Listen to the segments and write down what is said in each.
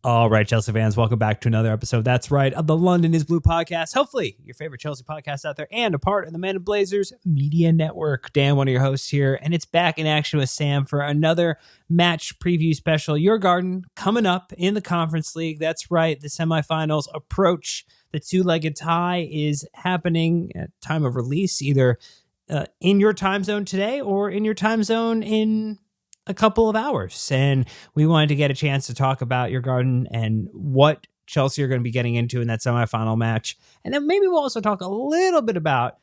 All right, Chelsea fans, welcome back to another episode. That's right, of the London is Blue podcast. Hopefully, your favorite Chelsea podcast out there and a part of the Man of Blazers Media Network. Dan, one of your hosts here, and it's back in action with Sam for another match preview special. Djurgården coming up in the Conference League. That's right, the semifinals approach. The two-legged tie is happening at time of release, either in your time zone today or in your time zone in a couple of hours. And we wanted to get a chance to talk about Djurgården and what Chelsea are going to be getting into in that semifinal match. And then maybe we'll also talk a little bit about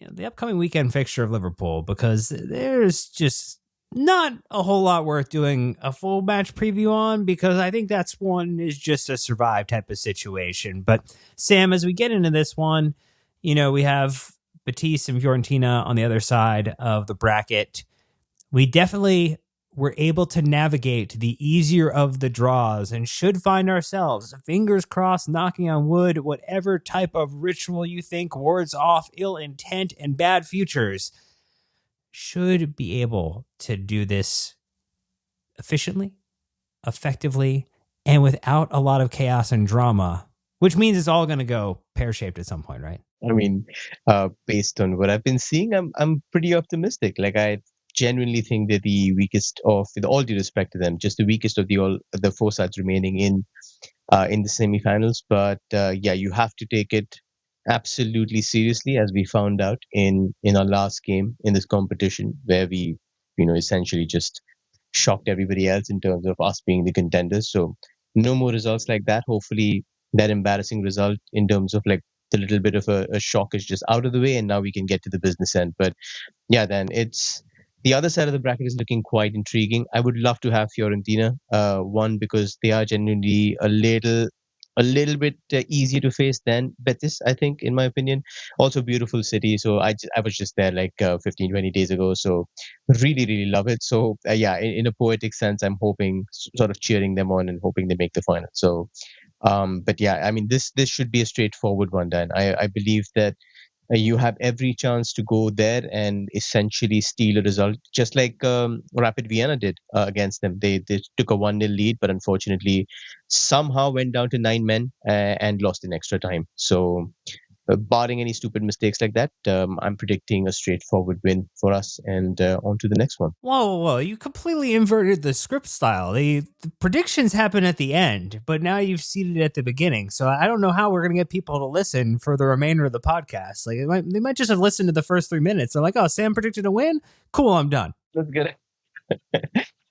the upcoming weekend fixture of Liverpool, because there's just not a whole lot worth doing a full match preview on, because I think that's one is just a survive type of situation. But Sam, as we get into this one, we have Betis and Fiorentina on the other side of the bracket. We definitely were able to navigate the easier of the draws and should find ourselves, fingers crossed, knocking on wood, whatever type of ritual you think wards off ill intent and bad futures, should be able to do this efficiently, effectively, and without a lot of chaos and drama, which means it's all going to go pear-shaped at some point, right? I mean, based on what I've been seeing, I'm pretty optimistic. I genuinely think they're the weakest of, with all due respect to them, just the weakest of the four sides remaining in the semifinals. But you have to take it absolutely seriously, as we found out in our last game in this competition, where we essentially just shocked everybody else in terms of us being the contenders. So no more results like that. Hopefully that embarrassing result in terms of the little bit of a shock is just out of the way, and now we can get to the business end. But yeah, then it's the other side of the bracket is looking quite intriguing. I would love to have Fiorentina, one, because they are genuinely a little bit easier to face than Betis, I think, in my opinion. Also beautiful city. So I was just there 15, 20 days ago. So really, really love it. So in a poetic sense, I'm hoping, sort of cheering them on and hoping they make the final. So, but yeah, I mean, this should be a straightforward one, Dan. I believe that you have every chance to go there and essentially steal a result, just like Rapid Vienna did against them. They took a 1-0 lead, but unfortunately somehow went down to 9 men and lost in extra time. So barring any stupid mistakes like that, I'm predicting a straightforward win for us, and on to the next one. Whoa. You completely inverted the script style. The predictions happen at the end, but now you've seeded it at the beginning. So I don't know how we're going to get people to listen for the remainder of the podcast. They might just have listened to the first 3 minutes. They're like, oh, Sam predicted a win? Cool, I'm done. Let's get it.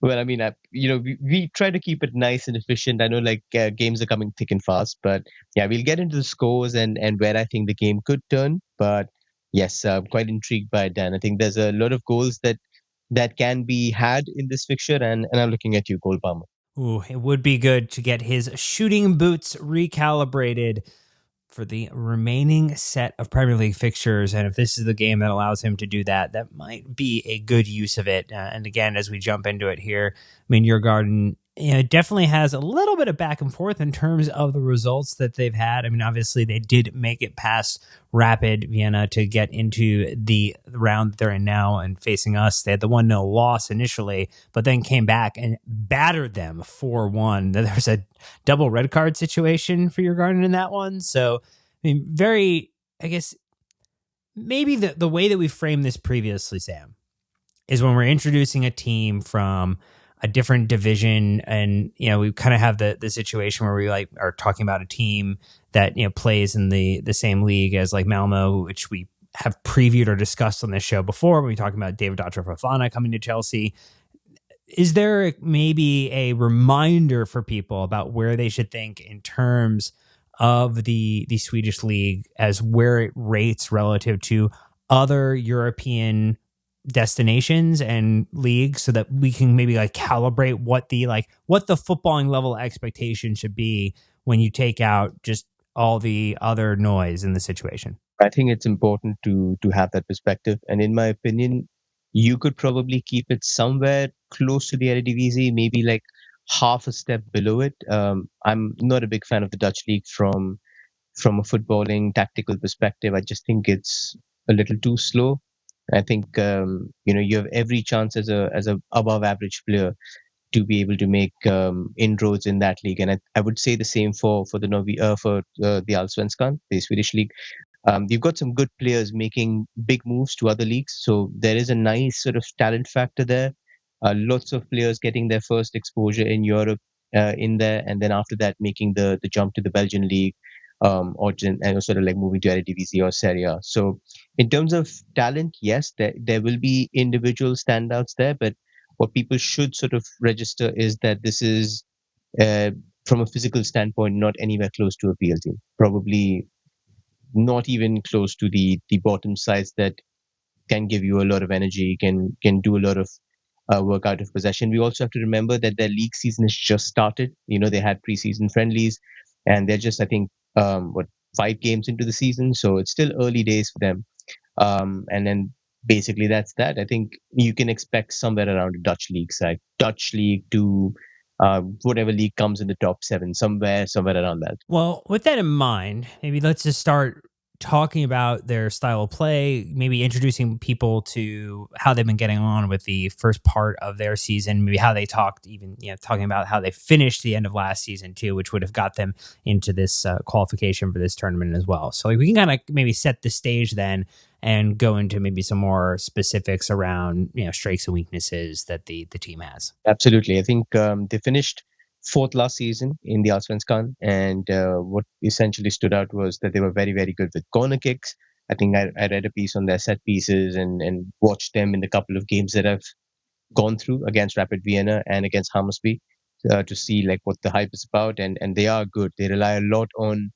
Well, I mean, we try to keep it nice and efficient. I know games are coming thick and fast, but yeah, we'll get into the scores and where I think the game could turn. But yes, I'm quite intrigued by Dan. I think there's a lot of goals that can be had in this fixture, and I'm looking at you, Cole Palmer. Ooh, it would be good to get his shooting boots recalibrated for the remaining set of Premier League fixtures. And if this is the game that allows him to do that, that might be a good use of it. And again, as we jump into it here, I mean, Djurgården definitely has a little bit of back and forth in terms of the results that they've had. I mean, obviously they did make it past Rapid Vienna to get into the round that they're in now and facing us. They had the 1-0 loss initially, but then came back and battered them 4-1. There was a double red card situation for Djurgården in that one. So, I mean, I guess maybe the way that we framed this previously, Sam, is when we're introducing a team from a different division, and we kind of have the situation where we are talking about a team that plays in the same league as Malmo, which we have previewed or discussed on this show before when we talked about David Fofana coming to Chelsea. Is there maybe a reminder for people about where they should think in terms of the Swedish league as where it rates relative to other European destinations and leagues, so that we can maybe calibrate what the footballing level expectation should be when you take out just all the other noise in the situation? I think it's important to have that perspective, and in my opinion, you could probably keep it somewhere close to the Eredivisie, maybe half a step below it. I'm not a big fan of the Dutch league from a footballing tactical perspective. I just think it's a little too slow. I think you have every chance as a above average player to be able to make inroads in that league. And I would say the same for the Allsvenskan, the Swedish league. You've got some good players making big moves to other leagues, so there is a nice sort of talent factor there. Lots of players getting their first exposure in Europe in there, and then after that making the jump to the Belgian league, and sort of like moving to Eredivisie or Serie A. So in terms of talent, yes, there will be individual standouts there, but what people should sort of register is that this is uh, from a physical standpoint not anywhere close to a PL team. Probably not even close to the bottom sides that can give you a lot of energy, can do a lot of work out of possession. We also have to remember that their league season has just started. You know, they had preseason friendlies, and they're just, I think, what, 5 games into the season, so it's still early days for them. And then basically that's that. I think you can expect somewhere around a Dutch league side, Dutch league to whatever league comes in the top seven, somewhere around that. Well, with that in mind, maybe let's just start talking about their style of play, maybe introducing people to how they've been getting on with the first part of their season, maybe how they talked, even, talking about how they finished the end of last season too, which would have got them into this qualification for this tournament as well. So like, we can kind of maybe set the stage then and go into maybe some more specifics around, strengths and weaknesses that the team has. Absolutely. I think they finished fourth last season in the Allsvenskan, and what essentially stood out was that they were very, very good with corner kicks. I think I read a piece on their set pieces and watched them in the couple of games that I've gone through against Rapid Vienna and against Hammarby to see like what the hype is about, and they are good. They rely a lot on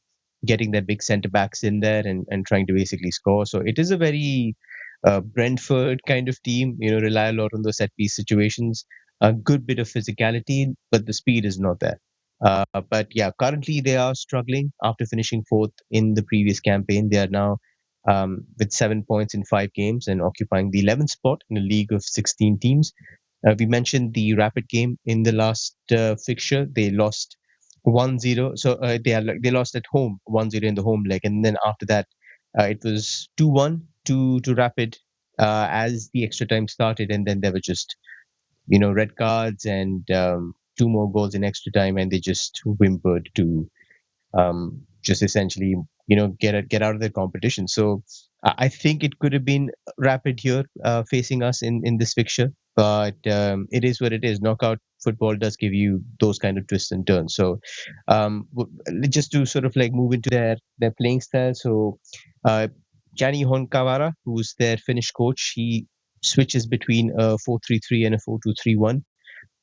getting their big centre backs in there and trying to basically score. So it is a very Brentford kind of team. You know, rely a lot on those set piece situations. A good bit of physicality, but the speed is not there. But yeah, currently they are struggling after finishing fourth in the previous campaign. They are now with 7 points in 5 games and occupying the 11th spot in a league of 16 teams. We mentioned the Rapid game in the last fixture. They lost 1-0. So they lost at home 1-0 in the home leg, and then after that it was 2-1 to Rapid as the extra time started, and then there were just red cards and 2 more goals in extra time, and they just whimpered to just essentially, get out of the competition. So I think it could have been Rapid here facing us in this fixture, but it is what it is. Knockout football does give you those kind of twists and turns. So just to sort of like move into their playing style. So uh, Gianni Honkavara, who's their Finnish coach, he switches between a 4-3-3 and a 4-2-3-1.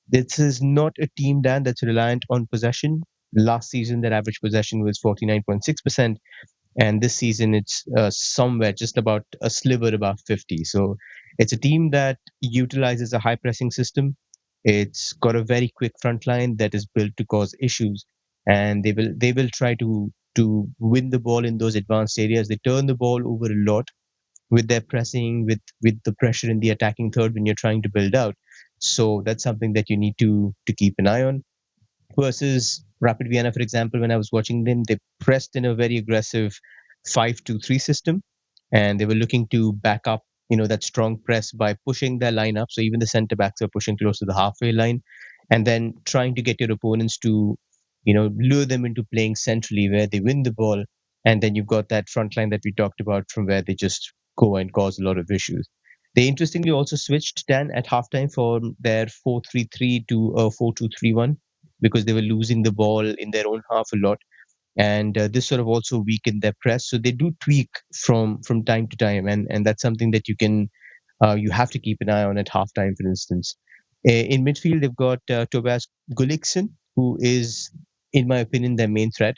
This is not a team, Dan, that's reliant on possession. Last season, their average possession was 49.6%, and this season it's somewhere just about a sliver above 50. So it's a team that utilizes a high pressing system. It's got a very quick front line that is built to cause issues, and they will try to win the ball in those advanced areas. They turn the ball over a lot with their pressing, with the pressure in the attacking third when you're trying to build out. So that's something that you need to keep an eye on. Versus Rapid Vienna, for example, when I was watching them, they pressed in a very aggressive 5-2-3 system, and they were looking to back up, that strong press by pushing their line up. So even the centre backs are pushing close to the halfway line, and then trying to get your opponents to, lure them into playing centrally where they win the ball, and then you've got that front line that we talked about from where they just go and cause a lot of issues. They interestingly also switched Dan at halftime from their 4-3-3 to a 4-2-3-1 because they were losing the ball in their own half a lot, and this sort of also weakened their press. So they do tweak from time to time, and that's something that you have to keep an eye on at halftime, for instance. In midfield, they've got Tobias Gulliksen, who is, in my opinion, their main threat.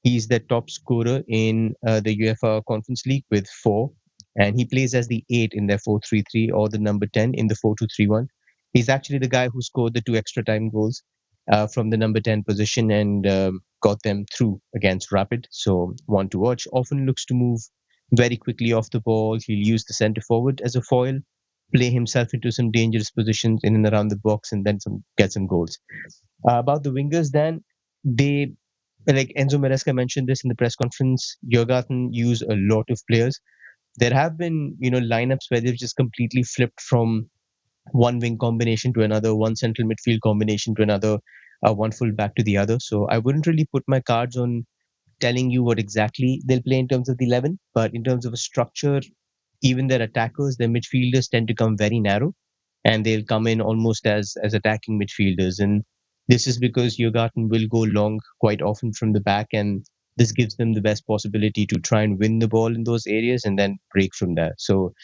He's the top scorer in the UEFA Conference League with 4, and he plays as the 8 in their 4-3-3 or the number 10 in the 4-2-3-1. He's actually the guy who scored the 2 extra time goals from the number 10 position and got them through against Rapid. So, one to watch. Often looks to move very quickly off the ball. He'll use the centre forward as a foil, play himself into some dangerous positions in and around the box, and then get some goals. About the wingers, then, they, like Enzo Maresca mentioned this in the press conference, Djurgården use a lot of players. There have been, lineups where they've just completely flipped from one wing combination to another, one central midfield combination to another, one full back to the other. So I wouldn't really put my cards on telling you what exactly they'll play in terms of the 11, but in terms of a structure, even their attackers, their midfielders tend to come very narrow, and they'll come in almost as attacking midfielders. And this is because Djurgården will go long quite often from the back, and this gives them the best possibility to try and win the ball in those areas and then break from there. So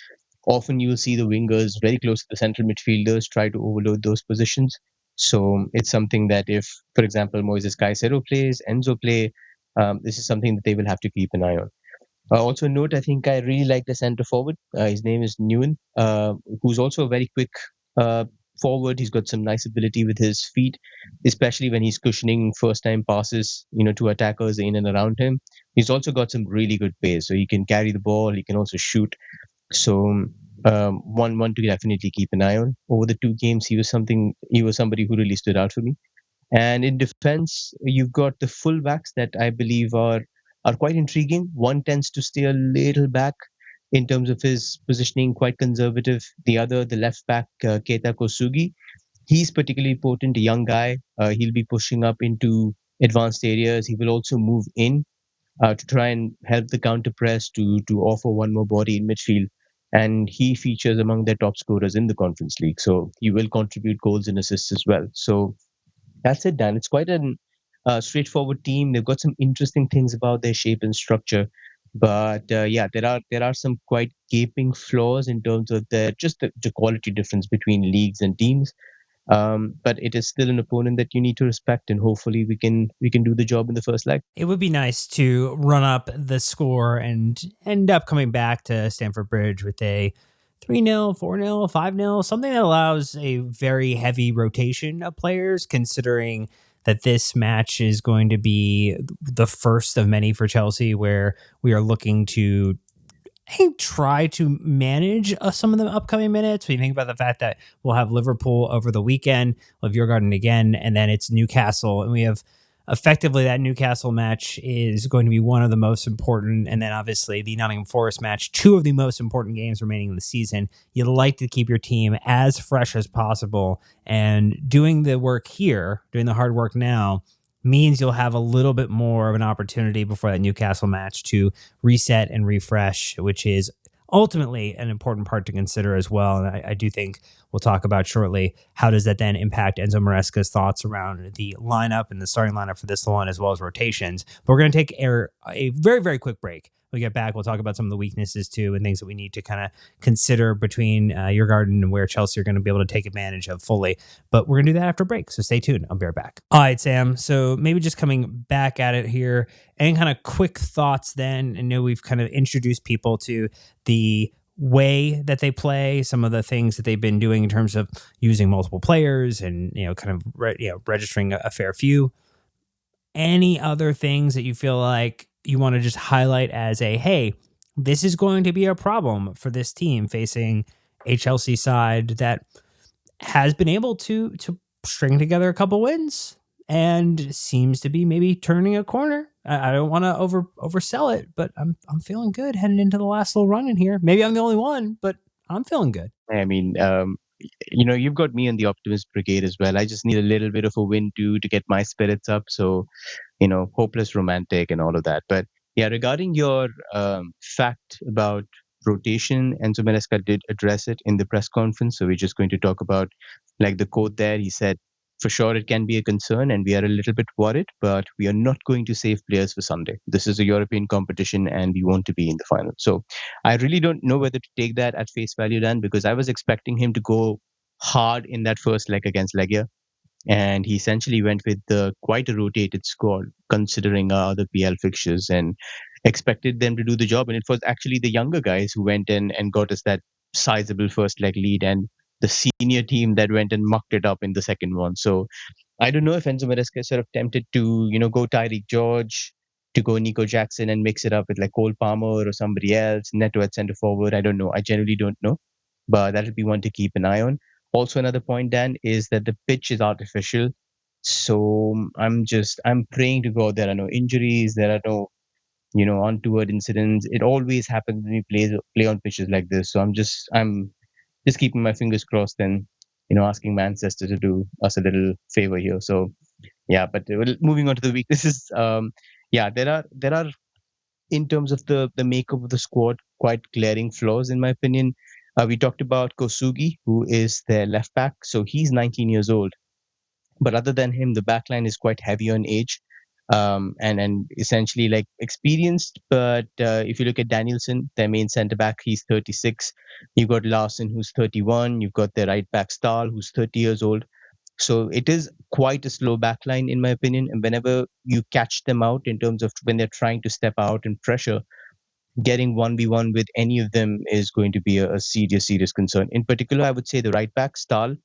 often you'll see the wingers very close to the central midfielders try to overload those positions. So it's something that if, for example, Moises Caicedo plays, Enzo play, this is something that they will have to keep an eye on. Also note, I think I really like the centre forward. His name is Nguyen, who's also a very quick uh, forward. He's got some nice ability with his feet, especially when he's cushioning first-time passes, to attackers in and around him. He's also got some really good pace, so he can carry the ball. He can also shoot. So one to definitely keep an eye on. Over the two games, he was somebody who really stood out for me. And in defense, you've got the fullbacks that I believe are quite intriguing. One tends to stay a little back in terms of his positioning, quite conservative. The other, the left back, Keita Kosugi, he's particularly potent, a young guy. He'll be pushing up into advanced areas. He will also move in to try and help the counter press to offer one more body in midfield. And he features among their top scorers in the Conference League. So he will contribute goals and assists as well. So that's it, Dan. It's quite a straightforward team. They've got some interesting things about their shape and structure, but yeah, there are some quite gaping flaws in terms of the quality difference between leagues and teams. But it is still an opponent that you need to respect, and hopefully we can do the job in the first leg. It would be nice to run up the score and end up coming back to Stamford Bridge with a 3-0, 4-0, 5-0, something that allows a very heavy rotation of players, considering that this match is going to be the first of many for Chelsea where we are looking to try to manage some of the upcoming minutes. When you think about the fact that we'll have Liverpool over the weekend, we'll have Djurgården again, and then it's Newcastle, and we have effectively that Newcastle match is going to be one of the most important, and then obviously the Nottingham Forest match, two of the most important games remaining in the season. You'd like to keep your team as fresh as possible, and doing the work here, doing the hard work now, means you'll have a little bit more of an opportunity before that Newcastle match to reset and refresh, which is ultimately an important part to consider as well. And I do think we'll talk about shortly how does that then impact Enzo Maresca's thoughts around the lineup and the starting lineup for this one, as well as rotations. But we're going to take a very, very quick break. When we get back, we'll talk about some of the weaknesses too and things that we need to kind of consider between Djurgården and where Chelsea are going to be able to take advantage of fully. But we're going to do that after break, so stay tuned. I'll be right back. All right, Sam. So maybe just coming back at it here, and kind of quick thoughts then. I know we've kind of introduced people to the way that they play, some of the things that they've been doing in terms of using multiple players and, kind of registering a fair few. Any other things that you feel like you want to just highlight as hey, this is going to be a problem for this team facing a Chelsea side that has been able to string together a couple wins and seems to be maybe turning a corner. I don't want to oversell it, but I'm feeling good heading into the last little run in here. Maybe I'm the only one, but I'm feeling good. I mean, you've got me on the optimist brigade as well. I just need a little bit of a win to get my spirits up. So, hopeless romantic and all of that. But yeah, regarding your fact about rotation, Enzo Maresca did address it in the press conference. So we're just going to talk about like the quote there. He said, for sure, it can be a concern and we are a little bit worried, but we are not going to save players for Sunday. This is a European competition and we want to be in the final. So I really don't know whether to take that at face value, Dan, because I was expecting him to go hard in that first leg against Legia. And he essentially went with quite a rotated squad, considering our other PL fixtures, and expected them to do the job. And it was actually the younger guys who went in and got us that sizable first leg lead, and the senior team that went and mucked it up in the second one. So I don't know if Enzo Maresca is sort of tempted to, go Tyreek George, to go Nico Jackson and mix it up with like Cole Palmer or somebody else, Neto at centre forward. I don't know. I genuinely don't know. But that would be one to keep an eye on. Also, another point, Dan, is that the pitch is artificial. So I'm praying to God there are no injuries, there are no, untoward incidents. It always happens when we play on pitches like this. So I'm just keeping my fingers crossed and asking Manchester to do us a little favor here. So yeah, but moving on to the weaknesses. Yeah, there are in terms of the makeup of the squad quite glaring flaws in my opinion. We talked about Kosugi, who is their left back. So he's 19 years old, but other than him, the back line is quite heavy on age, and essentially like experienced. But if you look at Danielson, their main centre back, he's 36. You've got Larson, who's 31. You've got their right back Stahl, who's 30 years old. So it is quite a slow backline, in my opinion. And whenever you catch them out in terms of when they're trying to step out and pressure, getting 1v1 with any of them is going to be a serious concern. In particular, I would say the right back, Stahl,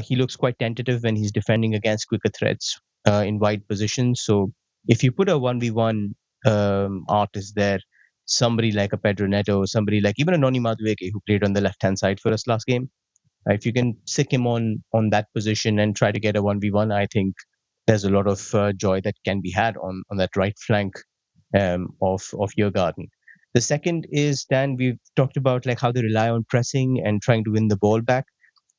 he looks quite tentative when he's defending against quicker threats in wide positions. So if you put a 1v1 artist there, somebody like a Pedro Neto, somebody like even a Noni Madueke, who played on the left hand side for us last game, if you can sick him on that position and try to get a 1v1, I think there's a lot of joy that can be had on that right flank of Djurgården. The second is, Dan, we've talked about like how they rely on pressing and trying to win the ball back,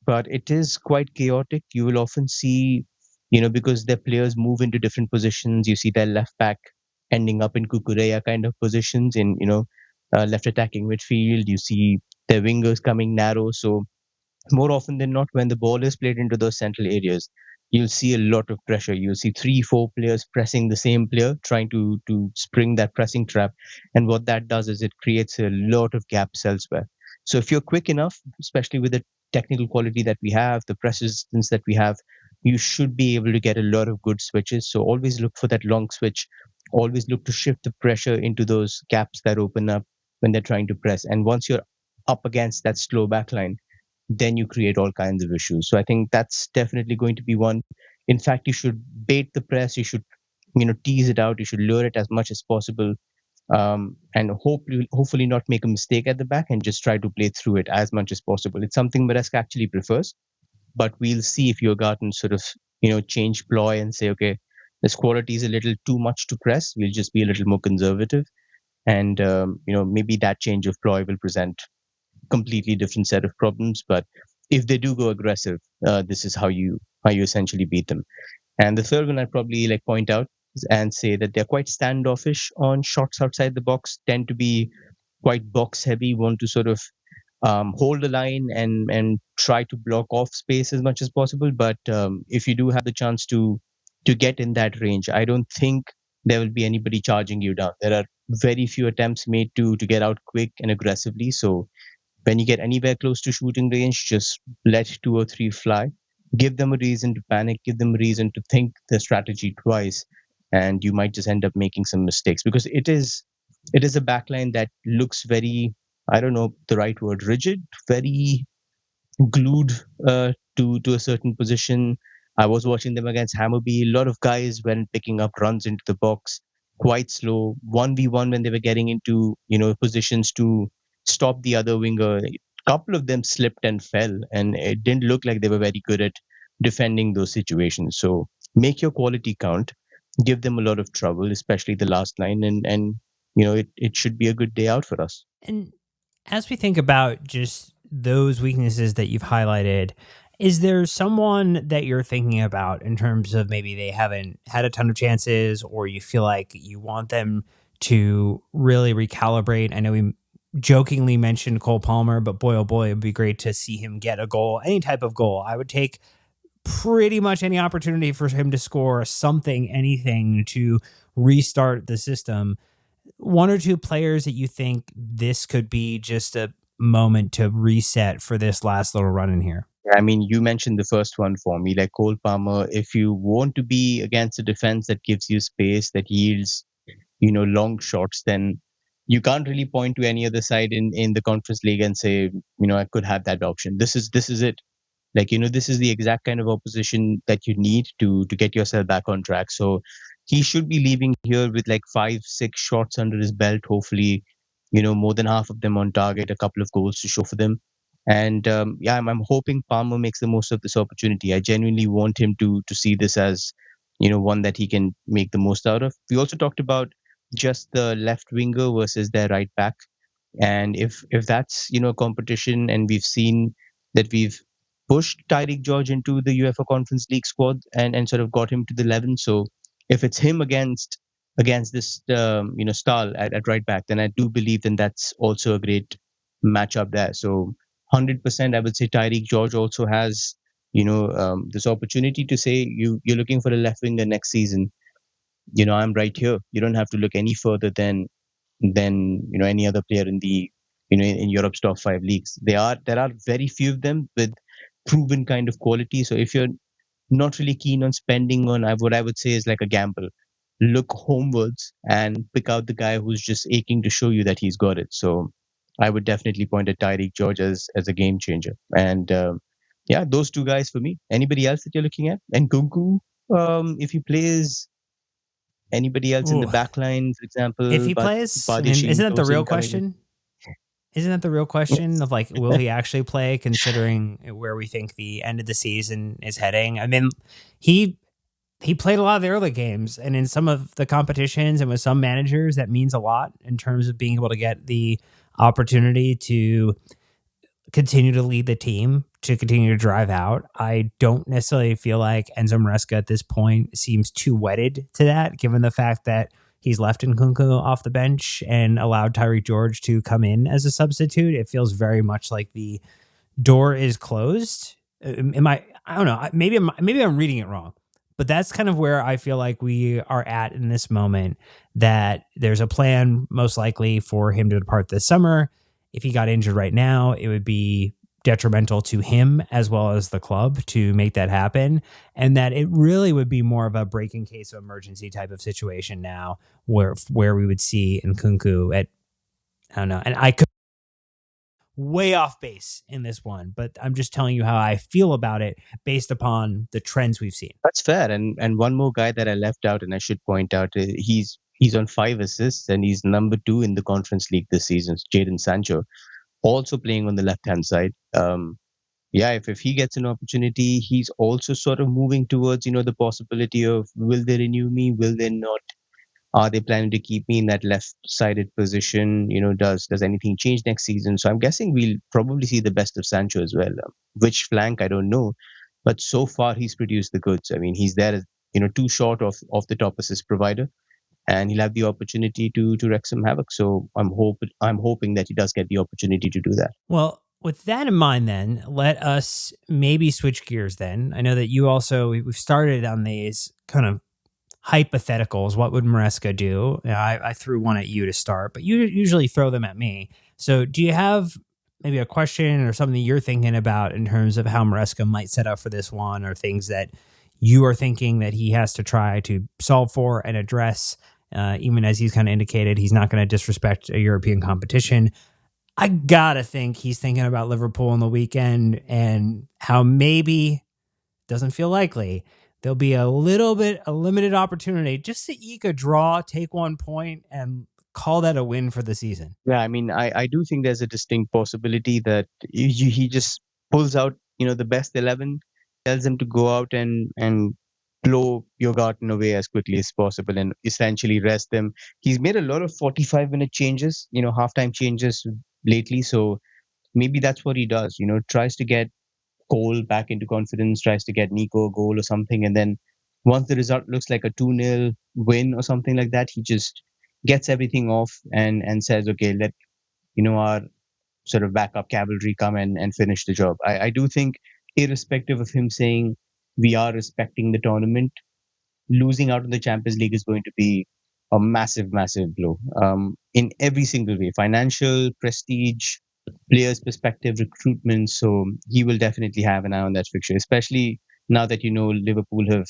but it is quite chaotic. You will often see, because their players move into different positions, you see their left back ending up in Kukureya kind of positions in, left attacking midfield. You see their wingers coming narrow. So more often than not, when the ball is played into those central areas, you'll see a lot of pressure. You'll see 3, 4 players pressing the same player, trying to spring that pressing trap. And what that does is it creates a lot of gaps elsewhere. So if you're quick enough, especially with the technical quality that we have, the press resistance that we have, you should be able to get a lot of good switches. So always look for that long switch. Always look to shift the pressure into those gaps that open up when they're trying to press. And once you're up against that slow backline, then you create all kinds of issues. So I think that's definitely going to be one. In fact, you should bait the press. You should, tease it out. You should lure it as much as possible, and hopefully not make a mistake at the back and just try to play through it as much as possible. It's something Maresca actually prefers, but we'll see if Djurgården sort of, change ploy and say, okay, this quality is a little too much to press. We'll just be a little more conservative, and maybe that change of ploy will present completely different set of problems. But if they do go aggressive, this is how you essentially beat them. And the third one I'd probably like point out and say that they're quite standoffish on shots outside the box, tend to be quite box heavy, want to sort of hold the line and try to block off space as much as possible. But if you do have the chance to get in that range, I don't think there will be anybody charging you down. There are very few attempts made to get out quick and aggressively. So when you get anywhere close to shooting range, just let 2 or 3 fly. Give them a reason to panic. Give them a reason to think the strategy twice, and you might just end up making some mistakes because it is a backline that looks very, I don't know the right word, rigid, very glued to a certain position. I was watching them against Hammarby. A lot of guys went picking up runs into the box, quite slow. 1v1 when they were getting into positions to stop the other winger. A couple of them slipped and fell, and it didn't look like they were very good at defending those situations. So make your quality count. Give them a lot of trouble, especially the last line, and it should be a good day out for us. And as we think about just those weaknesses that you've highlighted, is there someone that you're thinking about in terms of maybe they haven't had a ton of chances or you feel like you want them to really recalibrate? I know we jokingly mentioned Cole Palmer, but boy, oh boy, it'd be great to see him get a goal, any type of goal. I would take pretty much any opportunity for him to score something, anything to restart the system. One or two players that you think this could be just a moment to reset for this last little run in here? I mean, you mentioned the first one for me, like Cole Palmer. If you want to be against a defense that gives you space, that yields, long shots, then you can't really point to any other side in the Conference League and say, I could have that option. This is it. Like, this is the exact kind of opposition that you need to get yourself back on track. So he should be leaving here with like 5, 6 shots under his belt, hopefully, more than half of them on target, a couple of goals to show for them. And yeah, I'm hoping Palmer makes the most of this opportunity. I genuinely want him to see this as, one that he can make the most out of. We also talked about just the left winger versus their right back. And if that's, competition, and we've seen that we've pushed Tyreek George into the UEFA Conference League squad and sort of got him to the 11. So if it's him against this Stahl at right back, then I do believe then that's also a great matchup there. So 100%, I would say Tyreek George also has this opportunity to say you're looking for a left winger next season. I'm right here. You don't have to look any further than any other player in the in Europe's top 5 leagues. There are very few of them with proven kind of quality. So if you're not really keen on spending on what I would say is like a gamble, look homewards and pick out the guy who's just aching to show you that he's got it. So I would definitely point at Tyreek George as a game changer. And yeah, those two guys for me. Anybody else that you're looking at? And Kunku, if he plays, anybody else in the Ooh. back line, for example, If he but plays, I mean, Badiashile isn't that the real coming in. question? Isn't that the real question of like, will he actually play considering where we think the end of the season is heading? I mean, he played a lot of the early games, and in some of the competitions and with some managers, that means a lot in terms of being able to get the opportunity to continue to lead the team, to continue to drive out. I don't necessarily feel like Enzo Maresca at this point seems too wedded to that, given the fact that he's left Nkunku off the bench and allowed Tyreek George to come in as a substitute. It feels very much like the door is closed. Am I don't know. Maybe I'm reading it wrong, but that's kind of where I feel like we are at in this moment, that there's a plan most likely for him to depart this summer. If he got injured right now, it would be detrimental to him as well as the club to make that happen. And that it really would be more of a breaking case of emergency type of situation now where we would see Nkunku at, I don't know. And I could way off base in this one, but I'm just telling you how I feel about it based upon the trends we've seen. That's fair. And one more guy that I left out, and I should point out, he's on 5 assists and he's number 2 in the Conference League this season. Jadon Sancho, also playing on the left hand side. Yeah, if he gets an opportunity, he's also sort of moving towards the possibility of, will they renew me? Will they not? Are they planning to keep me in that left-sided position? Does anything change next season? So I'm guessing we'll probably see the best of Sancho as well. Which flank, I don't know, but so far he's produced the goods. I mean, he's there, too short of the top assist provider, and he'll have the opportunity to wreak some havoc. So I'm hoping that he does get the opportunity to do that. Well, with that in mind, then let us maybe switch gears. Then I know that you also we've started on these kind of hypotheticals. What would Maresca do? I threw one at you to start, but you usually throw them at me. So do you have maybe a question or something you're thinking about in terms of how Maresca might set up for this one, or things that you are thinking that he has to try to solve for and address, even as he's kind of indicated he's not going to disrespect a European competition? I gotta think he's thinking about Liverpool on the weekend and how maybe, doesn't feel likely, there'll be a limited opportunity just to eke a draw, take 1 point, and call that a win for the season. Yeah, I mean, I do think there's a distinct possibility that he just pulls out, the best 11, tells them to go out and blow Djurgården away as quickly as possible and essentially rest them. He's made a lot of 45-minute changes, halftime changes lately. So maybe that's what he does, tries to get Cole back into confidence, tries to get Nico a goal or something. And then once the result looks like a 2-0 win or something like that, he just gets everything off and says, okay, let our sort of backup cavalry come and finish the job. I do think, irrespective of him saying we are respecting the tournament, losing out in the Champions League is going to be a massive, massive blow, in every single way: financial, prestige, players' perspective, recruitment. So he will definitely have an eye on that fixture, especially now that Liverpool have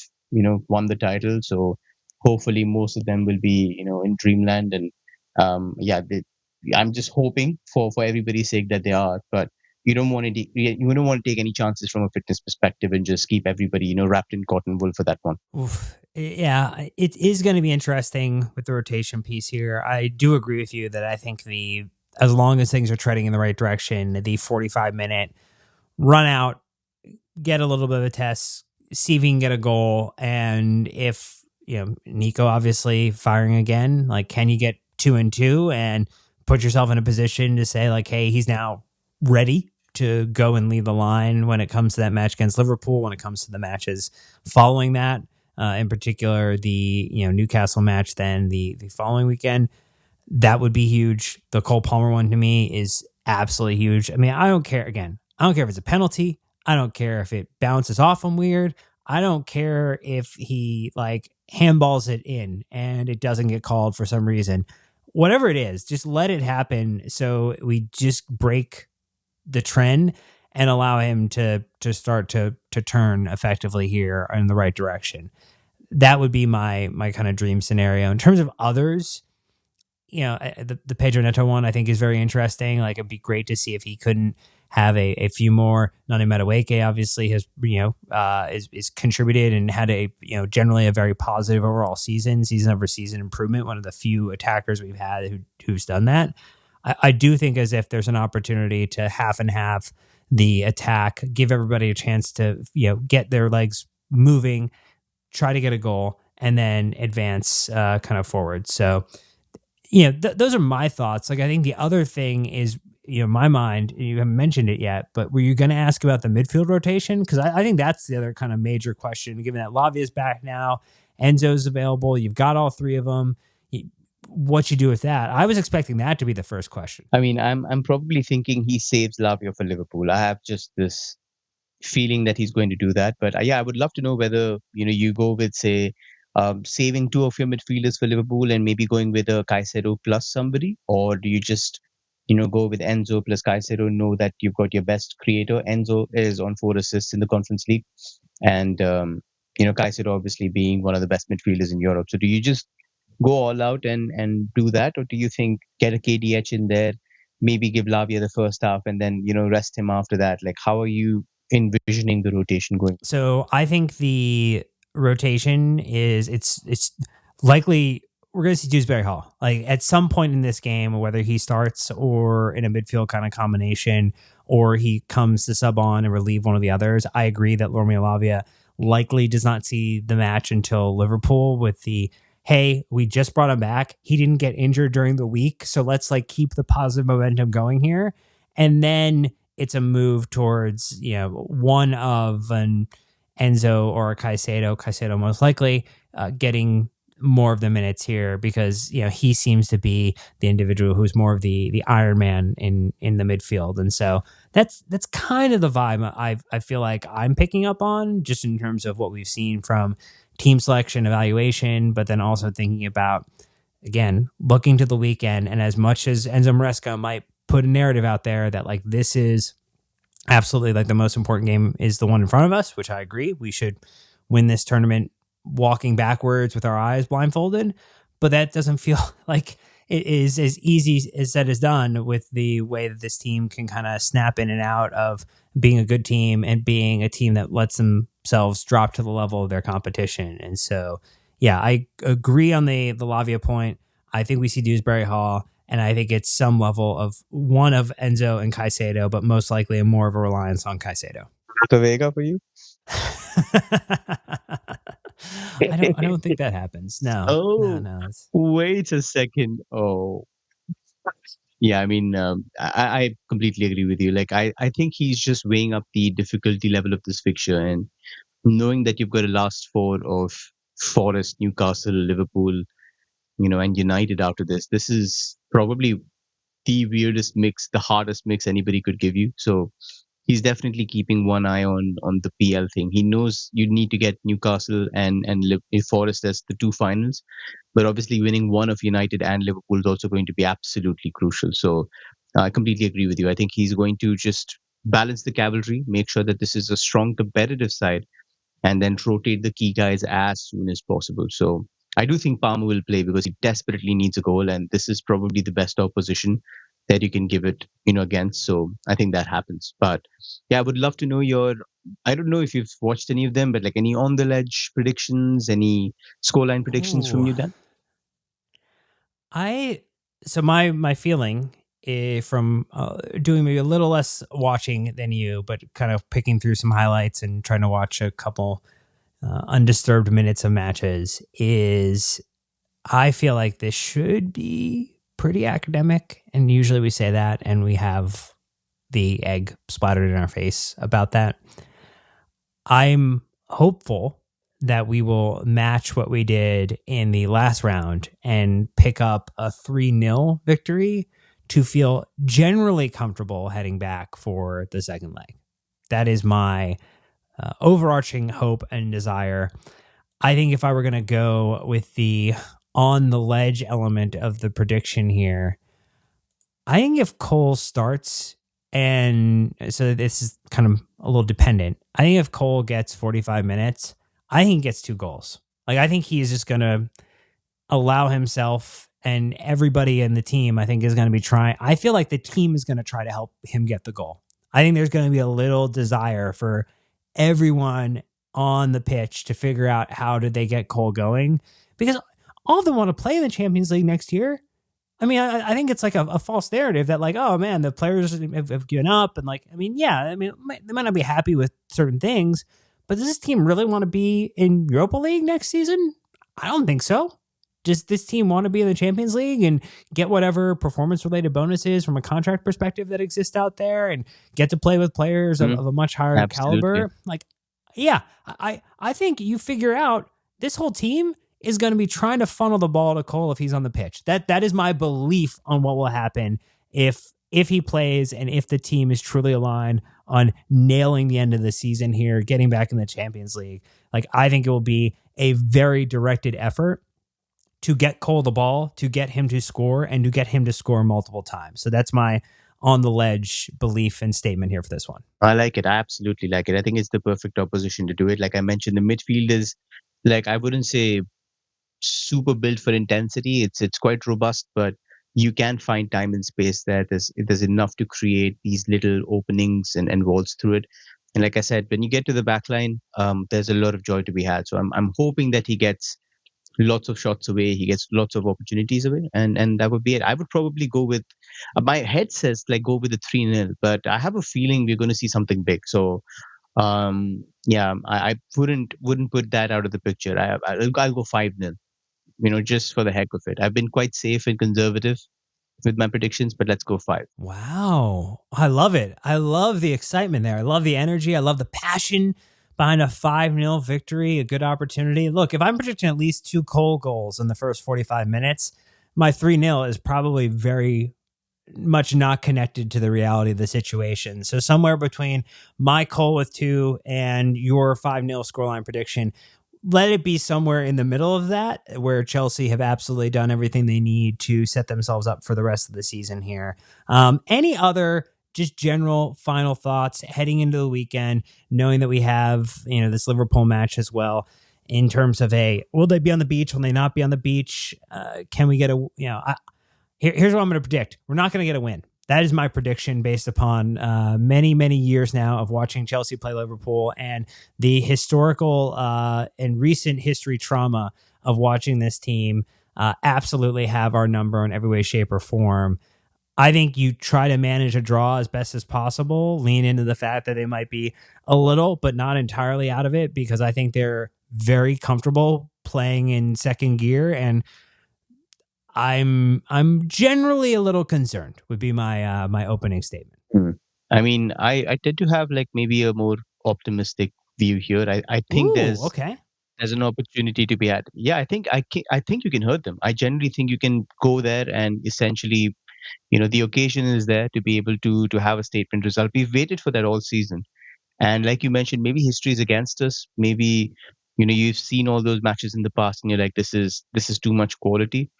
won the title. So hopefully most of them will be in dreamland, and yeah, I'm just hoping for everybody's sake that they are. But you don't want to take any chances from a fitness perspective and just keep everybody wrapped in cotton wool for that one. Oof. Yeah, it is going to be interesting with the rotation piece here. I do agree with you that I think as long as things are treading in the right direction, the 45-minute run out, get a little bit of a test, see if he can get a goal. And if, Nico obviously firing again, like, can you get 2-2 and put yourself in a position to say like, hey, he's now ready to go and lead the line when it comes to that match against Liverpool, when it comes to the matches following that, in particular the Newcastle match, then the following weekend. That would be huge. The Cole Palmer one to me is absolutely huge. I mean, I don't care. Again, I don't care if it's a penalty. I don't care if it bounces off him weird. I don't care if he like handballs it in and it doesn't get called for some reason. Whatever it is, just let it happen so we just break the trend and allow him to start to turn effectively here in the right direction. That would be my kind of dream scenario. In terms of others, the Pedro Neto one I think is very interesting. Like, it'd be great to see if he couldn't have a few more. Nani Madueke obviously has is contributed and had a generally a very positive overall season over season improvement. One of the few attackers we've had who's done that. I do think as if there's an opportunity to half and half the attack, give everybody a chance to get their legs moving, try to get a goal, and then advance kind of forward. So those are my thoughts. Like, I think the other thing is, my mind, you haven't mentioned it yet, but were you going to ask about the midfield rotation? Because I think that's the other kind of major question, given that Lavia's back now, Enzo's available, you've got all three of them. What you do with that? I was expecting that to be the first question. I mean, I'm probably thinking he saves Lavia for Liverpool. I have just this feeling that he's going to do that. But I would love to know whether you go with, say, saving two of your midfielders for Liverpool and maybe going with a Caicedo plus somebody, or do you just go with Enzo plus Caicedo? Know that you've got your best creator. Enzo is on 4 assists in the Conference League, and Caicedo obviously being one of the best midfielders in Europe. So do you just go all out and do that, or do you think get a KDH in there, maybe give Lavia the first half and then rest him after that? Like, how are you envisioning the rotation going? So I think the rotation is it's likely we're going to see Dewsbury Hall like at some point in this game, whether he starts or in a midfield kind of combination, or he comes to sub on and relieve one of the others. I agree that Lormi Lavia likely does not see the match until Liverpool, with the hey, we just brought him back. He didn't get injured during the week, so let's like keep the positive momentum going here. And then it's a move towards, one of an Enzo or a Caicedo most likely getting more of the minutes here, because, he seems to be the individual who's more of the Iron Man in the midfield. And so that's kind of the vibe I feel like I'm picking up on, just in terms of what we've seen from team selection, evaluation, but then also thinking about, again, looking to the weekend. And as much as Enzo Maresca might put a narrative out there that like this is absolutely like the most important game is the one in front of us, which I agree, we should win this tournament walking backwards with our eyes blindfolded, but that doesn't feel like it is as easy as said as done, with the way that this team can kind of snap in and out of being a good team and being a team that lets themselves drop to the level of their competition. And so, yeah, I agree on the Lavia point. I think we see Dewsbury Hall, and I think it's some level of one of Enzo and Caicedo, but most likely more of a reliance on Caicedo. Vega for you? I don't think that happens. No. Oh, no. Wait a second. Oh, yeah. I mean, I completely agree with you. Like, I think he's just weighing up the difficulty level of this fixture, and knowing that you've got a last four of Forest, Newcastle, Liverpool, and United after this. This is probably the weirdest mix, the hardest mix anybody could give you. So he's definitely keeping one eye on the PL thing. He knows you need to get Newcastle and Forest as the two finals, but obviously winning one of United and Liverpool is also going to be absolutely crucial. So I completely agree with you. I think he's going to just balance the cavalry, make sure that this is a strong competitive side, and then rotate the key guys as soon as possible. So I do think Palmer will play because he desperately needs a goal, and this is probably the best opposition that you can give it, against. So I think that happens. But yeah, I would love to know I don't know if you've watched any of them, but like any on the ledge predictions, any scoreline predictions from you, Dan? So my feeling from doing maybe a little less watching than you, but kind of picking through some highlights and trying to watch a couple undisturbed minutes of matches, is I feel like this should be pretty academic, and usually we say that and we have the egg splattered in our face about that. I'm hopeful that we will match what we did in the last round and pick up a 3-0 victory to feel generally comfortable heading back for the second leg. That is my overarching hope and desire. I think if I were going to go with the on the ledge element of the prediction here, I think if Cole starts, and so this is kind of a little dependent, I think if Cole gets 45 minutes, I think he gets 2 goals. Like, I think he is just going to allow himself, and everybody in the team, I think, is going to be trying. I feel like the team is going to try to help him get the goal. I think there's going to be a little desire for everyone on the pitch to figure out how did they get Cole going, because all of them want to play in the Champions League next year. I mean, I think it's like a false narrative that, like, oh man, the players have given up. And, like, I mean, yeah, I mean, they might not be happy with certain things, but does this team really want to be in Europa League next season? I don't think so. Does this team want to be in the Champions League and get whatever performance-related bonuses from a contract perspective that exist out there and get to play with players of a much higher caliber? Like, yeah, I think you figure out this whole team is going to be trying to funnel the ball to Cole if he's on the pitch. That is my belief on what will happen if he plays and if the team is truly aligned on nailing the end of the season here, getting back in the Champions League. Like, I think it will be a very directed effort to get Cole the ball, to get him to score, and to get him to score multiple times. So that's my on the ledge belief and statement here for this one. I like it. I absolutely like it. I think it's the perfect opposition to do it. Like I mentioned, the midfield is, like, I wouldn't say super built for intensity. It's quite robust, but you can find time and space there. There's enough to create these little openings and walls through it. And like I said, when you get to the back line, there's a lot of joy to be had. So I'm hoping that he gets lots of shots away, he gets lots of opportunities away, and that would be it. I would probably go with my head says like go with the 3-0, but I have a feeling we're going to see something big. So yeah, I wouldn't put that out of the picture. I'll go 5-0, just for the heck of it. I've been quite safe and conservative with my predictions, but let's go 5. Wow. I love it. I love the excitement there. I love the energy. I love the passion behind a 5-0 victory, a good opportunity. Look, if I'm predicting at least 2 Cole goals in the first 45 minutes, my 3-0 is probably very much not connected to the reality of the situation. So somewhere between my Cole with 2 and your 5-0 scoreline prediction, let it be somewhere in the middle of that, where Chelsea have absolutely done everything they need to set themselves up for the rest of the season here. Any other just general final thoughts heading into the weekend, knowing that we have, this Liverpool match as well, in terms of will they be on the beach? Will they not be on the beach? Can we get here's what I'm going to predict. We're not going to get a win. That is my prediction based upon many, many years now of watching Chelsea play Liverpool and the historical and recent history trauma of watching this team absolutely have our number in every way, shape, or form. I think you try to manage a draw as best as possible, lean into the fact that they might be a little, but not entirely out of it, because I think they're very comfortable playing in second gear. And I'm generally a little concerned would be my my opening statement. I mean, I tend to have like maybe a more optimistic view here. I think there's an opportunity to be had. Yeah, I think you can hurt them. I generally think you can go there and essentially, the occasion is there to be able to have a statement result. We've waited for that all season. And like you mentioned, maybe history is against us. Maybe, you've seen all those matches in the past and you're like, this is too much quality.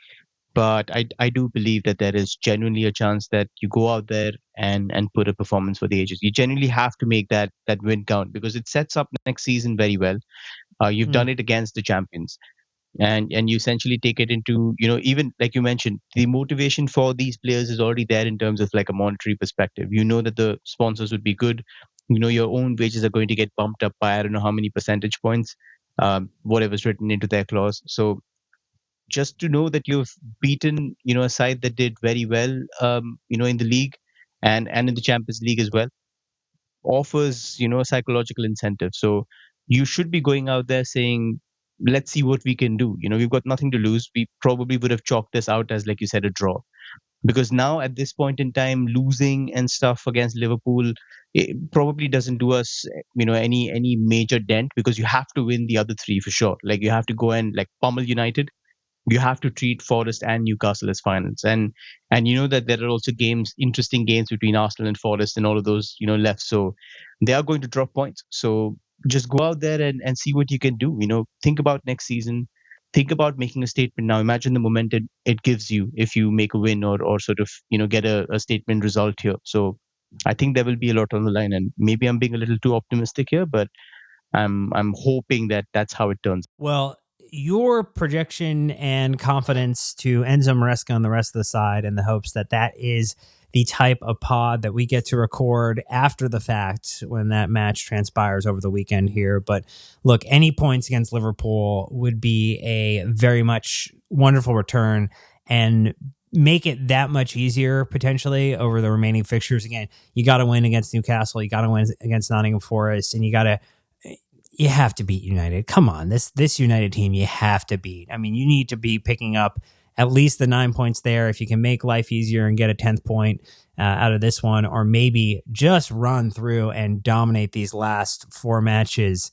But I do believe that there is genuinely a chance that you go out there and put a performance for the ages. You genuinely have to make that win count, because it sets up next season very well. You've done it against the champions. And you essentially take it into, even like you mentioned, the motivation for these players is already there in terms of like a monetary perspective. You know that the sponsors would be good. Your own wages are going to get bumped up by I don't know how many percentage points, whatever's written into their clause. So just to know that you've beaten, a side that did very well, in the league and in the Champions League as well, offers, a psychological incentive. So you should be going out there saying, let's see what we can do. We've got nothing to lose. We probably would have chalked this out as, like you said, a draw. because now at this point in time, losing and stuff against Liverpool, it probably doesn't do us, any major dent, because you have to win the other three for sure. Like, you have to go and like pummel United. You have to treat Forest and Newcastle as finals, and you know that there are also interesting games between Arsenal and Forest and all of those, left. So they are going to drop points. So just go out there and see what you can do. Think about next season. Think about making a statement now. Imagine the momentum it gives you if you make a win, or sort of get a statement result here. So I think there will be a lot on the line, and maybe I'm being a little too optimistic here, but I'm hoping that that's how it turns. Well, your projection and confidence to Enzo Maresca on the rest of the side, in the hopes that that is the type of pod that we get to record after the fact when that match transpires over the weekend here. But look, any points against Liverpool would be a very much wonderful return and make it that much easier potentially over the remaining fixtures. Again, you got to win against Newcastle, you got to win against Nottingham Forest, and you have to beat United. Come on, this United team you have to beat. I mean, you need to be picking up at least the 9 points there. If you can make life easier and get a 10th point out of this one, or maybe just run through and dominate these last 4 matches,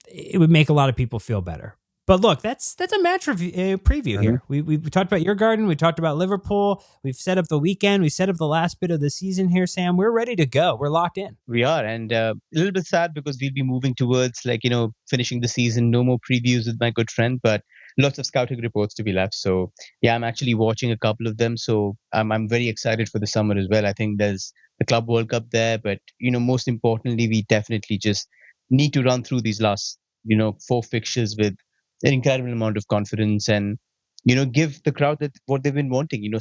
it would make a lot of people feel better. But look, that's a match preview here. We talked about Djurgården. We talked about Liverpool. We've set up the weekend. We set up the last bit of the season here, Sam. We're ready to go. We're locked in. We are, and a little bit sad because we'll be moving towards finishing the season. No more previews with my good friend, but lots of scouting reports to be left. So yeah, I'm actually watching a couple of them. So I'm very excited for the summer as well. I think there's the Club World Cup there, but most importantly, we definitely just need to run through these last 4 fixtures with an incredible amount of confidence, and give the crowd what they've been wanting.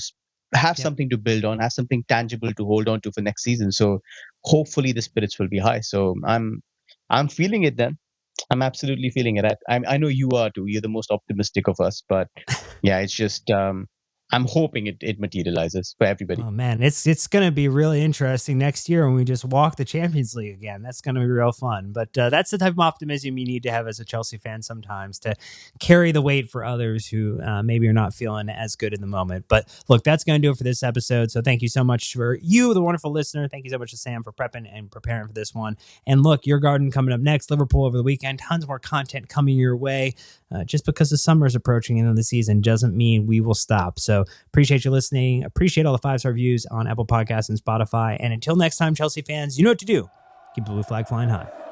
Have something to build on, have something tangible to hold on to for next season. So hopefully the spirits will be high. So I'm feeling it. Then I'm absolutely feeling it. I know you are too. You're the most optimistic of us, but yeah, it's just I'm hoping it materializes for everybody. Oh man, it's going to be really interesting next year when we just walk the Champions League again. That's going to be real fun. But that's the type of optimism you need to have as a Chelsea fan sometimes, to carry the weight for others who maybe are not feeling as good in the moment. But look, that's going to do it for this episode. So thank you so much for you, the wonderful listener. Thank you so much to Sam for prepping and preparing for this one. And look, Djurgården coming up next, Liverpool over the weekend. Tons more content coming your way. Just because the summer is approaching into the season doesn't mean we will stop. So appreciate you listening. Appreciate all the 5-star reviews on Apple Podcasts and Spotify. And until next time, Chelsea fans, you know what to do. Keep the blue flag flying high.